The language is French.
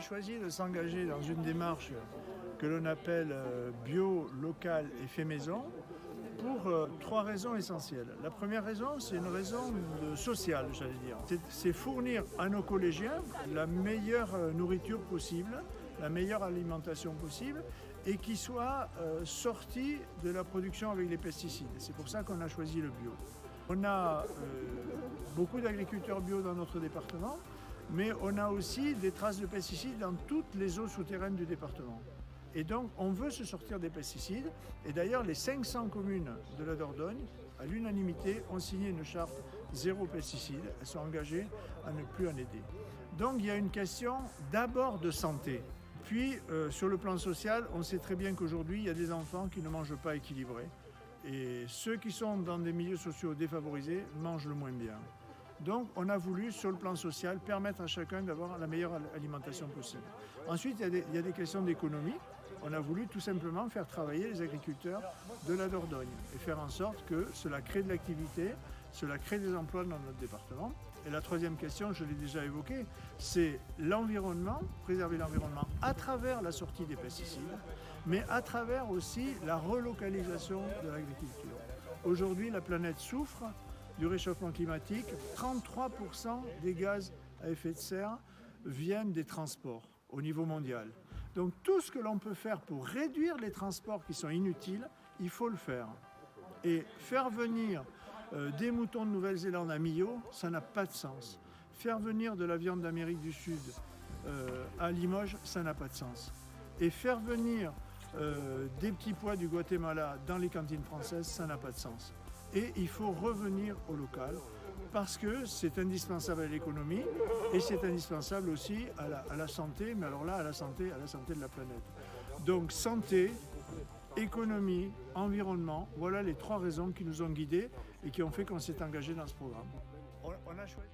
choisi de s'engager dans une démarche que l'on appelle bio, local et fait maison pour trois raisons essentielles. La première raison, c'est une raison sociale, j'allais dire. C'est fournir à nos collégiens la meilleure nourriture possible, la meilleure alimentation possible et qui soit sortie de la production avec les pesticides. C'est pour ça qu'on a choisi le bio. On a beaucoup d'agriculteurs bio dans notre département, mais on a aussi des traces de pesticides dans toutes les eaux souterraines du département. Et donc, on veut se sortir des pesticides. Et d'ailleurs, les 500 communes de la Dordogne, à l'unanimité, ont signé une charte zéro pesticide. Elles sont engagées à ne plus en aider. Donc, il y a une question d'abord de santé. Puis, sur le plan social, on sait très bien qu'aujourd'hui, il y a des enfants qui ne mangent pas équilibré. Et ceux qui sont dans des milieux sociaux défavorisés mangent le moins bien. Donc, on a voulu, sur le plan social, permettre à chacun d'avoir la meilleure alimentation possible. Ensuite, il y a des questions d'économie. On a voulu tout simplement faire travailler les agriculteurs de la Dordogne et faire en sorte que cela crée de l'activité, cela crée des emplois dans notre département. Et la troisième question, je l'ai déjà évoquée, c'est l'environnement, préserver l'environnement à travers la sortie des pesticides, mais à travers aussi la relocalisation de l'agriculture. Aujourd'hui, la planète souffre du réchauffement climatique. 33% des gaz à effet de serre viennent des transports au niveau mondial. Donc tout ce que l'on peut faire pour réduire les transports qui sont inutiles, il faut le faire. Et faire venir des moutons de Nouvelle-Zélande à Millau, ça n'a pas de sens. Faire venir de la viande d'Amérique du Sud à Limoges, ça n'a pas de sens. Et faire venir des petits pois du Guatemala dans les cantines françaises, ça n'a pas de sens. Et il faut revenir au local parce que c'est indispensable à l'économie et c'est indispensable aussi à la santé, mais alors là, à la santé de la planète. Donc santé, économie, environnement, voilà les trois raisons qui nous ont guidés et qui ont fait qu'on s'est engagé dans ce programme. On a choisi.